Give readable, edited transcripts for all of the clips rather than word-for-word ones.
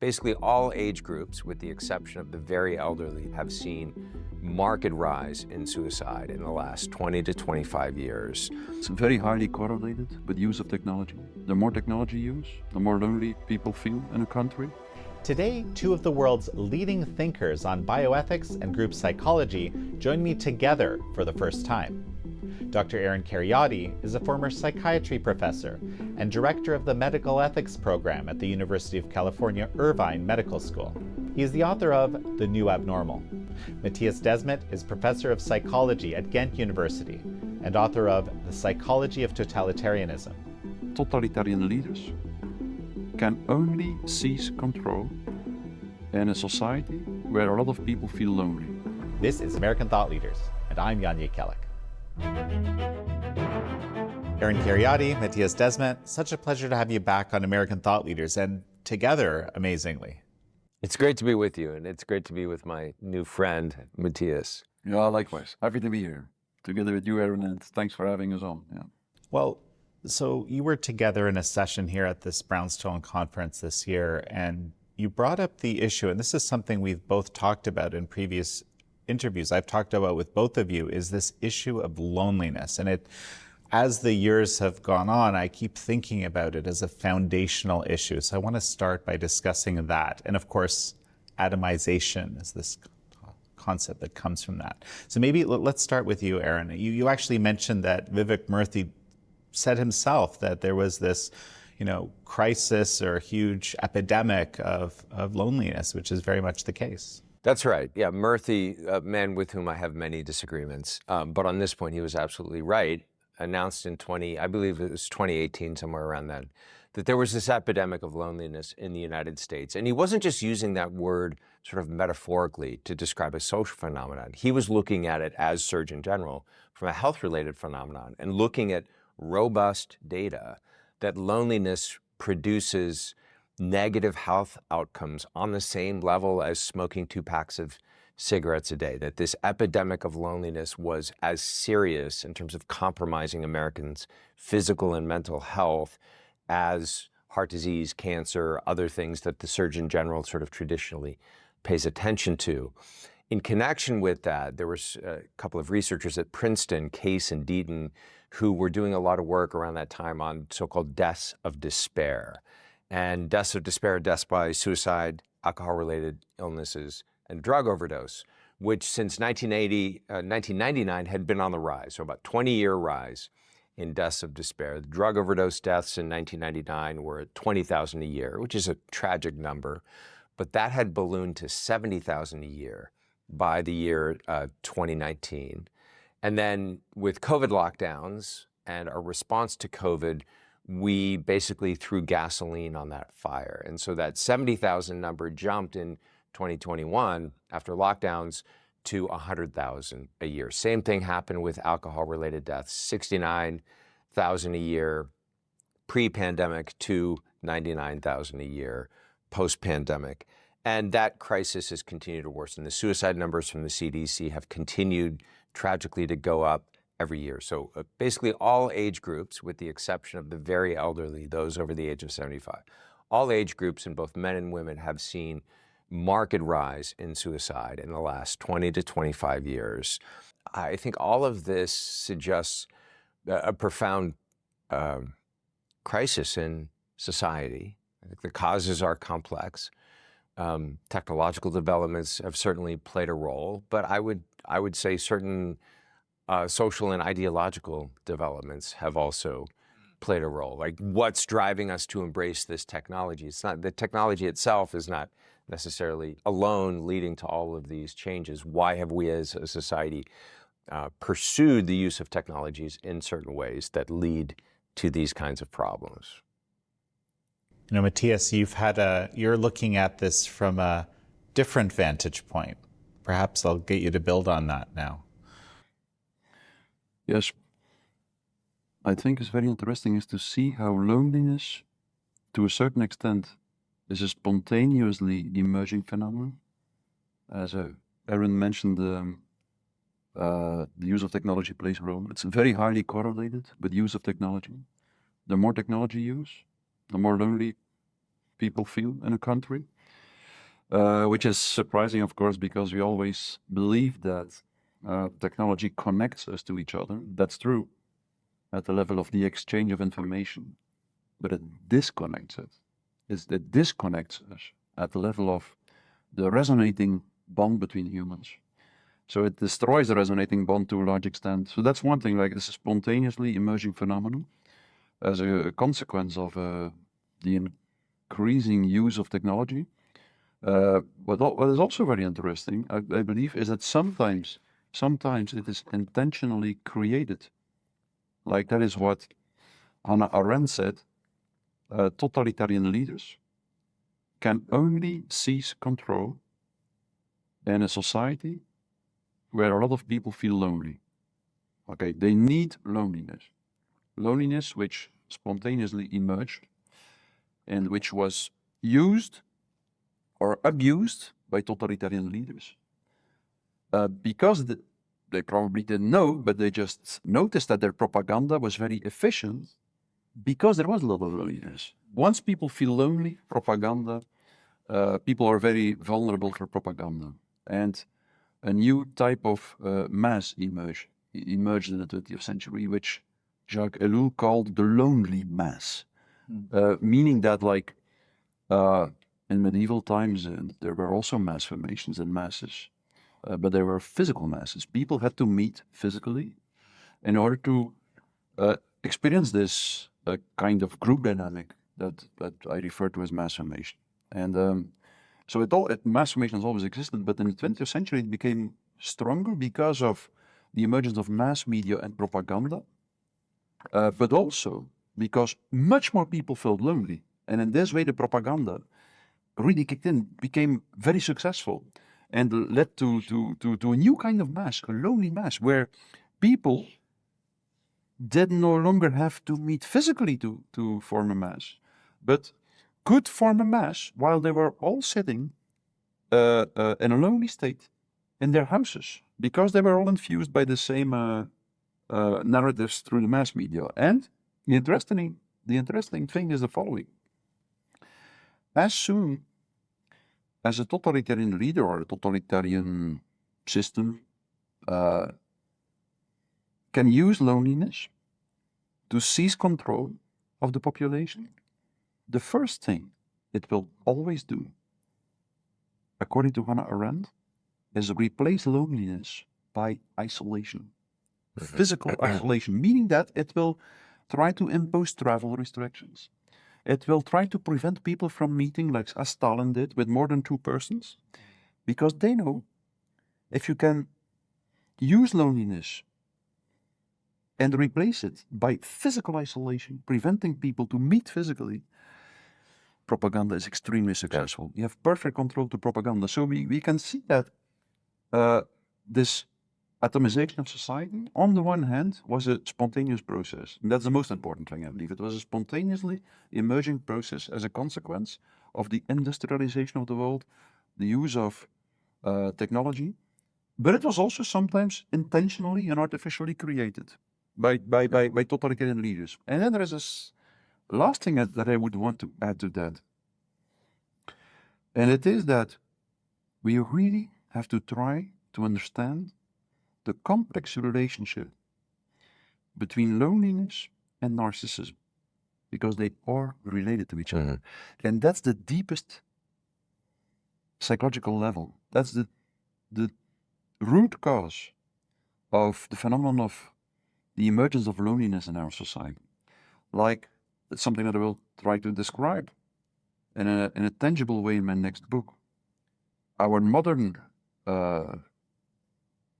basically all age groups, with the exception of the very elderly, have seen marked rise in suicide in the last 20 to 25 years. It's very highly correlated with use of technology. The more technology use, the more lonely people feel in a country. Today, two of the world's leading thinkers on bioethics and group psychology join me together for the first time. Dr. Kheriaty is a former psychiatry professor and director of the medical ethics program at the University of California, Irvine Medical School. He is the author of The New Abnormal. Mattias Desmet is professor of psychology at Ghent University and author of The Psychology of Totalitarianism. Totalitarian leaders can only seize control in a society where a lot of people feel lonely. This is American Thought Leaders, and I'm Jan Jekielek. Kheriaty, Mattias Desmet, such a pleasure to have you back on American Thought Leaders, and together, amazingly. It's great to be with you, and it's great to be with my new friend, Mattias. Yeah, likewise. Happy to be here, together with you, Aaron, and thanks for having us on. Yeah. Well, so you were together in a session here at this Brownstone conference this year, and you brought up the issue, and this is something we've both talked about in previous interviews I've talked about with both of you, is this issue of loneliness. And as the years have gone on, I keep thinking about it as a foundational issue. So I want to start by discussing that. And of course, atomization is this concept that comes from that. So maybe let's start with you, Aaron. You actually mentioned that Vivek Murthy said himself that there was this, crisis or huge epidemic of loneliness, which is very much the case. That's right. Yeah, Murthy, a man with whom I have many disagreements, but on this point he was absolutely right, announced in I believe it was 2018, somewhere around then, that there was this epidemic of loneliness in the United States. And he wasn't just using that word sort of metaphorically to describe a social phenomenon. He was looking at it as Surgeon General from a health-related phenomenon and looking at robust data that loneliness produces negative health outcomes on the same level as smoking 2 packs of cigarettes a day, that this epidemic of loneliness was as serious in terms of compromising Americans' physical and mental health as heart disease, cancer, other things that the Surgeon General sort of traditionally pays attention to. In connection with that, there was a couple of researchers at Princeton, Case and Deaton, who were doing a lot of work around that time on so-called deaths of despair. And deaths of despair, deaths by suicide, alcohol-related illnesses, and drug overdose, which since 1999 had been on the rise, so about 20-year rise in deaths of despair. The drug overdose deaths in 1999 were at 20,000 a year, which is a tragic number, but that had ballooned to 70,000 a year by the year 2019. And then with COVID lockdowns and our response to COVID, we basically threw gasoline on that fire. And so that 70,000 number jumped in 2021 after lockdowns to 100,000 a year. Same thing happened with alcohol-related deaths, 69,000 a year pre-pandemic to 99,000 a year post-pandemic. And that crisis has continued to worsen. The suicide numbers from the CDC have continued tragically to go up every year. So basically all age groups, with the exception of the very elderly, those over the age of 75, all age groups in both men and women have seen marked rise in suicide in the last 20 to 25 years. I think all of this suggests a profound crisis in society. I think the causes are complex. Technological developments have certainly played a role, but I would say certain social and ideological developments have also played a role. Like, what's driving us to embrace this technology? It's not, the technology itself is not necessarily alone leading to all of these changes. Why have we as a society pursued the use of technologies in certain ways that lead to these kinds of problems? Mattias, you're looking at this from a different vantage point. Perhaps I'll get you to build on that now. Yes. I think it's very interesting is to see how loneliness, to a certain extent, is a spontaneously emerging phenomenon. As Aaron mentioned, the use of technology plays a role. It's very highly correlated with use of technology. The more technology use, the more lonely people feel in a country. which is surprising, of course, because we always believe that technology connects us to each other. That's true at the level of the exchange of information, but it disconnects us. It disconnects us at the level of the resonating bond between humans. So it destroys the resonating bond to a large extent. So that's one thing, like this is spontaneously emerging phenomenon as a consequence of the increasing use of technology. What is also very interesting, I believe, is that sometimes it is intentionally created. Like that is what Hannah Arendt said, totalitarian leaders can only seize control in a society where a lot of people feel lonely. Okay, they need loneliness. Loneliness which spontaneously emerged and which was used or abused by totalitarian leaders. Because they probably didn't know, but they just noticed that their propaganda was very efficient because there was a lot of loneliness. Once people feel lonely, people are very vulnerable for propaganda. And a new type of mass emerged in the 20th century, which Jacques Ellul called the lonely mass, meaning that like in medieval times, there were also mass formations and masses, but there were physical masses. People had to meet physically in order to experience this kind of group dynamic that I refer to as mass formation. And so mass formation has always existed, but in the 20th century it became stronger because of the emergence of mass media and propaganda, but also because much more people felt lonely. And in this way, the propaganda really kicked in, became very successful, and led to a new kind of mass, a lonely mass, where people did no longer have to meet physically to form a mass, but could form a mass while they were all sitting in a lonely state in their houses, because they were all infused by the same narratives through the mass media. And the interesting thing is the following. As soon as a totalitarian leader or a totalitarian system can use loneliness to seize control of the population, the first thing it will always do, according to Hannah Arendt, is replace loneliness by isolation. Physical isolation, meaning that it will try to impose travel restrictions. It will try to prevent people from meeting, like as Stalin did, with more than 2 persons, because they know if you can use loneliness and replace it by physical isolation, preventing people to meet physically, propaganda is extremely successful. You have perfect control to propaganda. So we can see that this atomization of society, on the one hand, was a spontaneous process. And that's the most important thing, I believe. It was a spontaneously emerging process as a consequence of the industrialization of the world, the use of technology. But it was also sometimes intentionally and artificially created by totalitarian leaders. And then there is this last thing that I would want to add to that. And it is that we really have to try to understand the complex relationship between loneliness and narcissism, because they are related to each other. And that's the deepest psychological level. That's the root cause of the phenomenon of the emergence of loneliness in our society. Like, it's something that I will try to describe in a tangible way in my next book. Our modern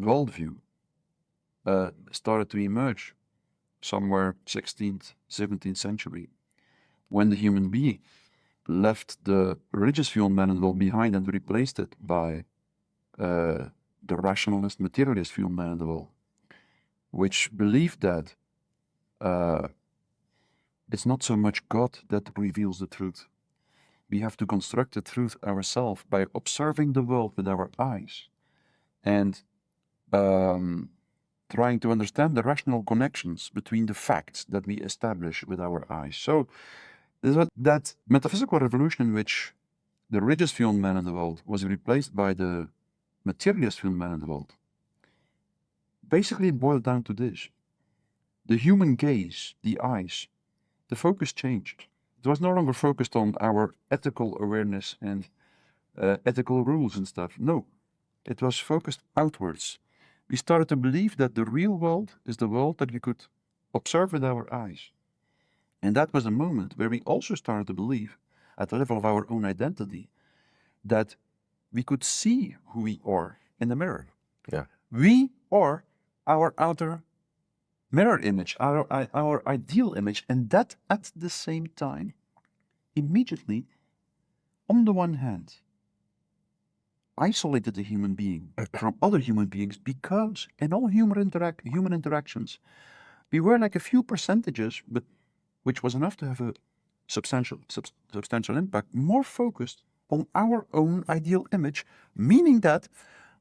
worldview started to emerge somewhere 16th, 17th century, when the human being left the religious view on man and world behind and replaced it by the rationalist, materialist view on man and the world, which believed that it's not so much God that reveals the truth. We have to construct the truth ourselves by observing the world with our eyes and trying to understand the rational connections between the facts that we establish with our eyes. So this is what that metaphysical revolution which the richest view on man in the world was replaced by the materialist view on man in the world, basically it boiled down to this. The human gaze, the eyes, the focus changed. It was no longer focused on our ethical awareness and ethical rules and stuff. No, it was focused outwards. We started to believe that the real world is the world that we could observe with our eyes. And that was a moment where we also started to believe, at the level of our own identity, that we could see who we are in the mirror. Yeah. We are our outer mirror image, our ideal image, and that at the same time, immediately, on the one hand, isolated the human being from other human beings, because in all human interactions, we were like a few percentages, but which was enough to have a substantial impact, more focused on our own ideal image, meaning that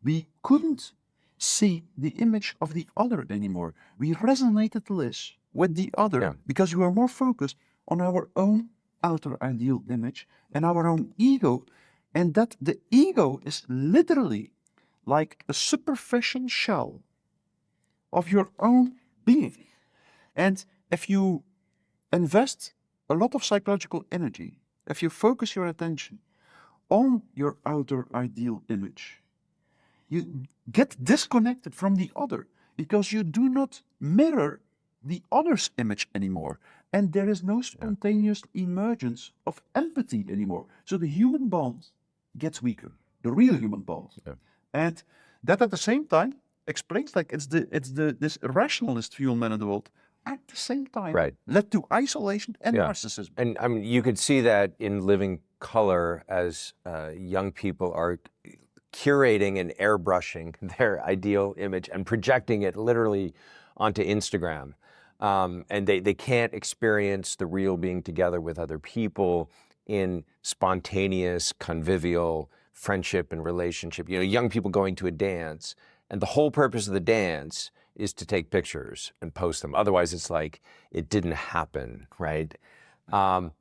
we couldn't see the image of the other anymore. We resonated less with the other because we were more focused on our own outer ideal image and our own ego, and that the ego is literally like a superficial shell of your own being. And if you invest a lot of psychological energy, if you focus your attention on your outer ideal image, you get disconnected from the other because you do not mirror the other's image anymore. And there is no spontaneous emergence of empathy anymore. So the human bond gets weaker, the real human bond. Yeah. And that at the same time explains, like, it's this rationalist view on man in the world at the same time led to isolation and narcissism. And I mean, you could see that in living color as young people are curating and airbrushing their ideal image and projecting it literally onto Instagram. And they can't experience the real being together with other people in spontaneous, convivial friendship and relationship. You know, young people going to a dance, and the whole purpose of the dance is to take pictures and post them. Otherwise, it's like it didn't happen, right? And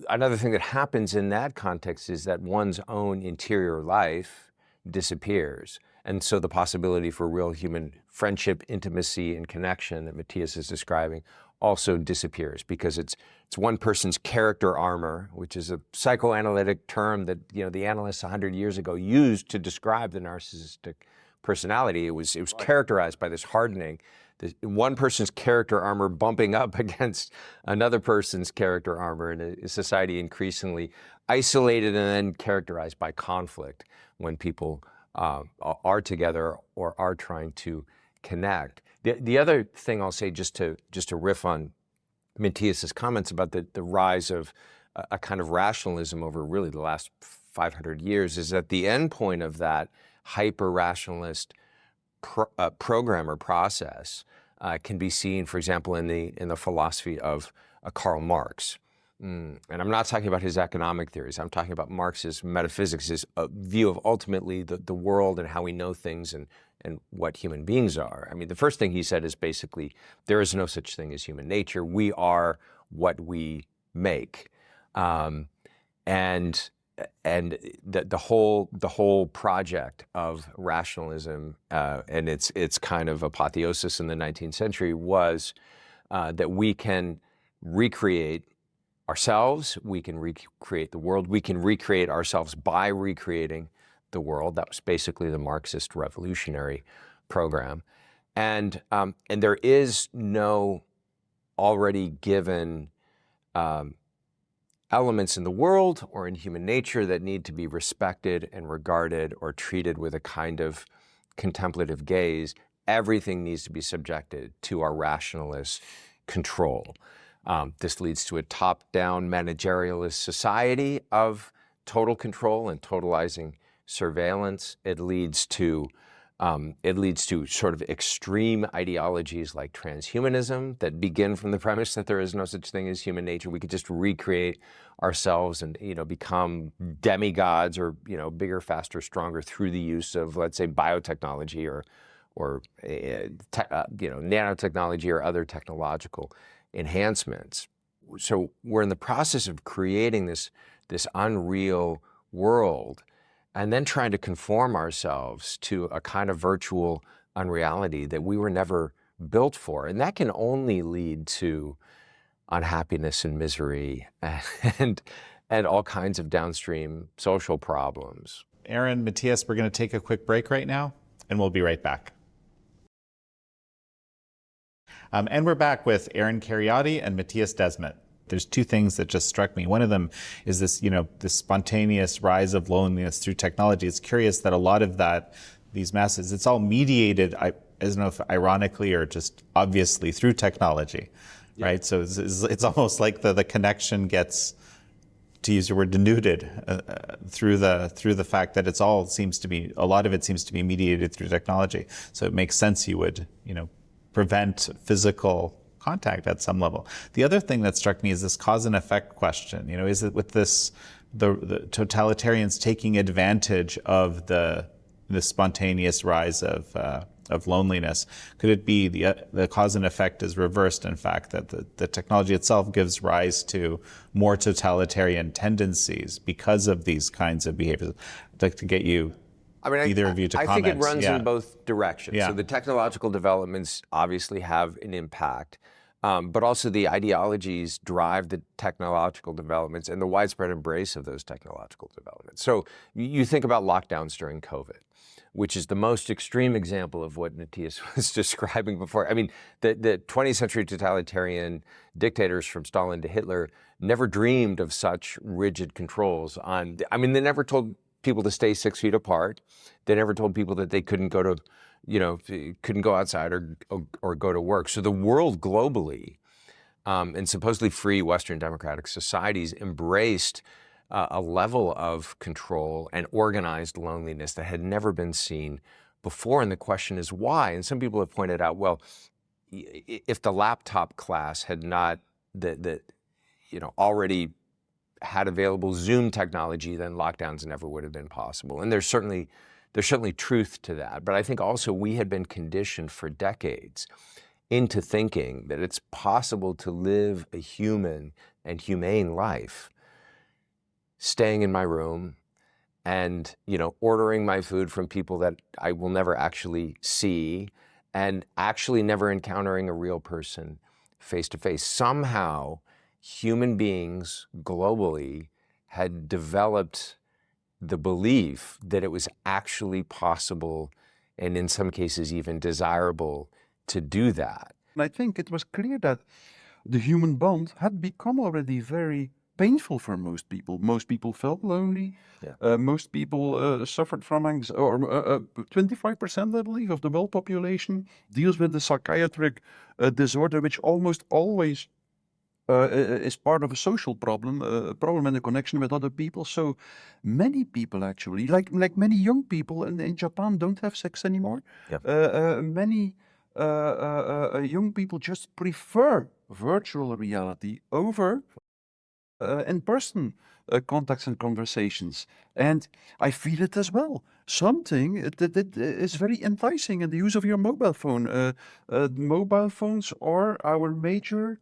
another thing that happens in that context is that one's own interior life disappears. And so the possibility for real human friendship, intimacy, and connection that Mattias is describing also disappears, because it's one person's character armor, which is a psychoanalytic term that, you know, the analysts 100 years ago used to describe the narcissistic personality. It was characterized by this hardening, one person's character armor bumping up against another person's character armor in a society increasingly isolated and then characterized by conflict when people are together or are trying to connect. The other thing I'll say, just to riff on Mattias's comments about the rise of a kind of rationalism over really the last 500 years, is that the end point of that hyper-rationalist program or process can be seen, for example, in the philosophy of Karl Marx. And I'm not talking about his economic theories. I'm talking about Marx's metaphysics, his view of ultimately the world and how we know things and what human beings are. I mean, the first thing he said is basically, there is no such thing as human nature. We are what we make. And the whole project of rationalism and its kind of apotheosis in the 19th century was that we can recreate ourselves, we can recreate the world, we can recreate ourselves by recreating the world. That was basically the Marxist revolutionary program. And there is no already given elements in the world or in human nature that need to be respected and regarded or treated with a kind of contemplative gaze. Everything needs to be subjected to our rationalist control. This leads to a top-down managerialist society of total control and totalizing surveillance. It leads to sort of extreme ideologies like transhumanism that begin from the premise that there is no such thing as human nature. We could just recreate ourselves and, you know, become demigods or, you know, bigger, faster, stronger through the use of, let's say, biotechnology or nanotechnology or other technological enhancements. So we're in the process of creating this this unreal world, and then trying to conform ourselves to a kind of virtual unreality that we were never built for. And that can only lead to unhappiness and misery and all kinds of downstream social problems. Aaron, Mattias, we're going to take a quick break right now, and we'll be right back. And we're back with Aaron Kheriaty and Mattias Desmet. There's two things that just struck me. One of them is this, this spontaneous rise of loneliness through technology. It's curious that a lot of that, these masses, it's all mediated, I don't know if ironically or just obviously, through technology, right? So it's almost like the connection gets, to use your word, denuded through the fact that a lot of it seems to be mediated through technology. So it makes sense you would, prevent physical contact at some level. The other thing that struck me is this cause and effect question. Is it with this, the totalitarians taking advantage of the spontaneous rise of loneliness? Could it be the cause and effect is reversed, in fact, that the technology itself gives rise to more totalitarian tendencies because of these kinds of behaviors? I'd like to get you, either of you, to comment. I think it runs in both directions. Yeah. So the technological developments obviously have an impact, but also the ideologies drive the technological developments and the widespread embrace of those technological developments. So you think about lockdowns during COVID, which is the most extreme example of what Mattias was describing before. I mean, the 20th century totalitarian dictators from Stalin to Hitler never dreamed of such rigid controls on, they never told people to stay 6 feet apart. They never told people that they couldn't go to, couldn't go outside or go to work. So the world globally, and supposedly free Western democratic societies, embraced a level of control and organized loneliness that had never been seen before. And the question is why? And some people have pointed out, well, if the laptop class had not already had available Zoom technology, then lockdowns never would have been possible. And there's certainly truth to that. But I think also we had been conditioned for decades into thinking that it's possible to live a human and humane life, staying in my room and, ordering my food from people that I will never actually see, and actually never encountering a real person face to face. Somehow, human beings globally had developed the belief that it was actually possible, and in some cases even desirable, to do that. And I think it was clear that the human bond had become already very painful for most people. Most people felt lonely. Yeah. Most people suffered from anxiety, or 25%, I believe, of the world population deals with the psychiatric disorder, which almost always is part of a social problem, a problem in the connection with other people. So many people actually, like many young people in Japan, don't have sex anymore. Yep. Many young people just prefer virtual reality over in-person contacts and conversations. And I feel it as well. Something that is very enticing in the use of your mobile phone. Mobile phones are our major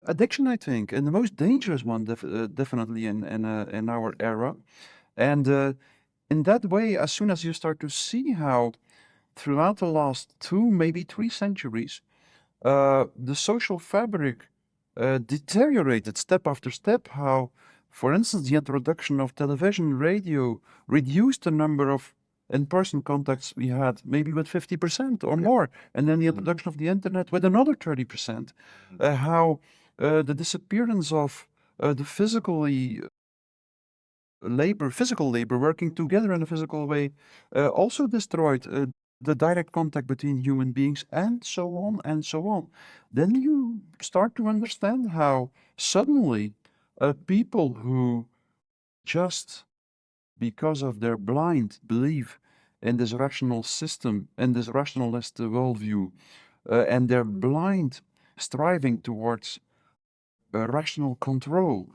addiction, I think, and the most dangerous one, definitely in our era. And in that way, as soon as you start to see how throughout the last 2, maybe 3 centuries, the social fabric deteriorated step after step, how, for instance, the introduction of television, radio, reduced the number of in-person contacts we had maybe with 50% or more, and then the introduction of the internet with another 30%. How the disappearance of the physical labor working together in a physical way also destroyed the direct contact between human beings, and so on and so on. Then you start to understand how suddenly people who just because of their blind belief in this rational system and this rationalist worldview and their blind striving towards rational control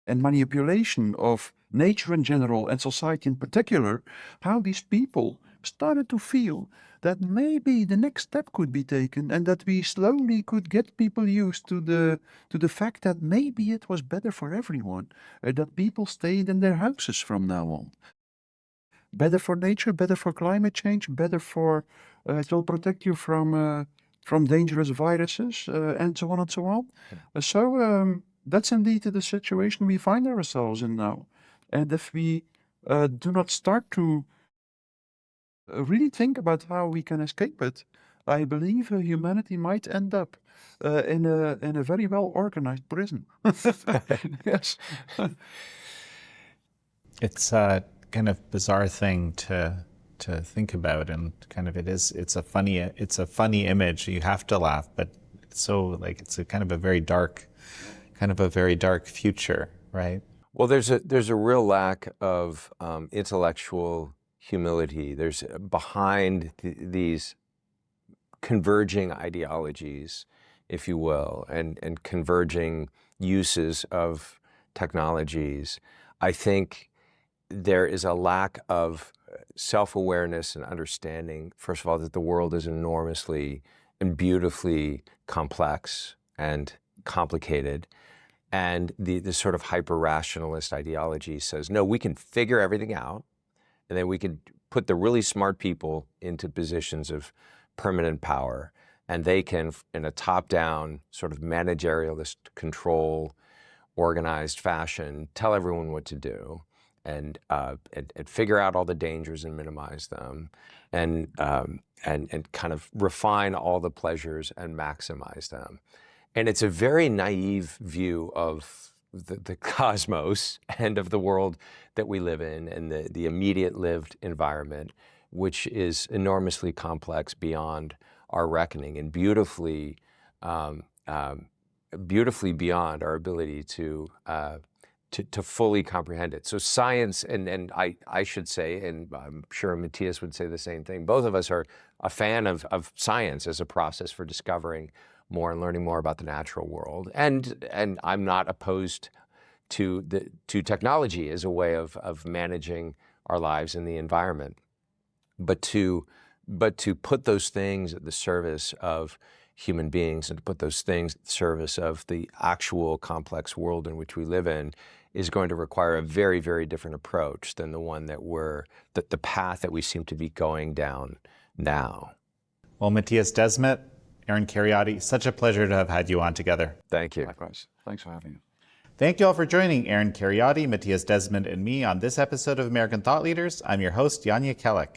and manipulation of nature in general and society in particular, how these people started to feel that maybe the next step could be taken, and that we slowly could get people used to the fact that maybe it was better for everyone, that people stayed in their houses from now on. Better for nature, better for climate change, better for it will protect you from dangerous viruses, and so on and so on. So that's indeed the situation we find ourselves in now. And if we do not start to really think about how we can escape it, I believe humanity might end up in a very well organized prison. Yes. It's a kind of bizarre thing to think about, and kind of it's a funny image. You have to laugh, but it's so like it's a kind of a very dark future, right? Well, there's a real lack of intellectual humility. There's behind these converging ideologies, if you will, and converging uses of technologies. I think there is a lack of self-awareness and understanding, first of all, that the world is enormously and beautifully complex and complicated. And the sort of hyper-rationalist ideology says, no, we can figure everything out, and then we can put the really smart people into positions of permanent power, and they can, in a top-down sort of managerialist control, organized fashion, tell everyone what to do, and figure out all the dangers and minimize them, and kind of refine all the pleasures and maximize them. And it's a very naive view of the cosmos and of the world that we live in, and the immediate lived environment, which is enormously complex beyond our reckoning, and beautifully beyond our ability to fully comprehend it. So science, and I should say, and I'm sure Mattias would say the same thing, both of us are a fan of science as a process for discovering more and learning more about the natural world. And I'm not opposed to technology as a way of managing our lives in the environment. But to put those things at the service of human beings, and to put those things at the service of the actual complex world in which we live in, is going to require a very, very different approach than the one that the path that we seem to be going down now. Well, Mattias Desmet, Jan Kheriaty, such a pleasure to have had you on together. Thank you. Likewise. Thanks for having us. Thank you all for joining Jan Kheriaty, Mattias Desmet, and me on this episode of American Thought Leaders. I'm your host, Jan Jekielek.